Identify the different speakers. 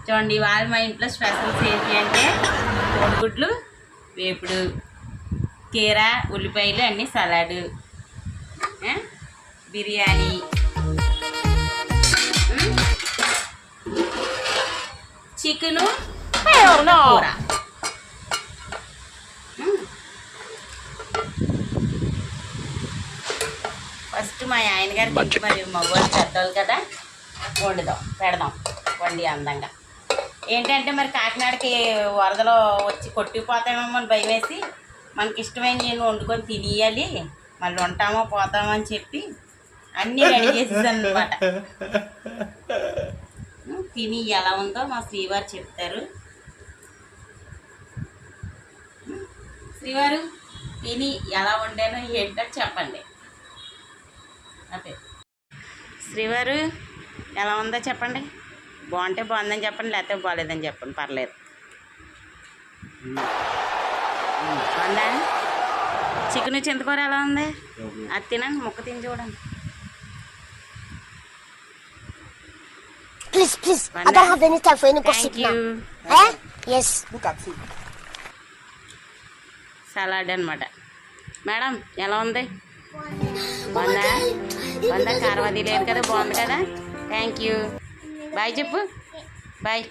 Speaker 1: చూడండి ఇవాళ మా ఇంట్లో స్పెషల్స్ ఏంటి అంటే కోడిగుడ్లు వేపుడు కీర ఉల్లిపాయలు అన్నీ సలాడ్ బిర్యానీ చికెను కూర. ఫస్ట్ మా ఆయన గారికి మరి మగవాళ్ళు పెద్దవాళ్ళు కదా పెడదాం వండి అందంగా. ఏంటంటే మరి కాకినాడకి వరదలో వచ్చి కొట్టిపోతామేమో అని భయం వేసి మనకి ఇష్టమైన నేను వండుకొని తినేయాలి, మళ్ళీ ఉంటామో పోతామో అని చెప్పి అన్నీ రెడీ చేసేసాను అనమాట. తిని ఎలా ఉందో మా శ్రీవారు చెప్తారు. శ్రీవారు తిని ఎలా వండానో ఏంటో చెప్పండి. అదే శ్రీవారు ఎలా ఉందో చెప్పండి. బాగుంటే బాగుందని చెప్పండి, లేకపోతే బాగాలేదని చెప్పండి, పర్లేదు. బాగుందా? చికెన్ చింతకూర ఎలా ఉంది? అది తినండి, ముక్క తిని చూడండి.
Speaker 2: Please, please. I don't have any time for any gossip now. Yes. Look at it.
Speaker 1: Salad అనమాట. మేడం ఎలా ఉంది? బాగుందా? బాగుందా? కారవాది లేదు కదా, బాగుంది కదా. Thank you. బాయ్ చెప్పు. బాయ్.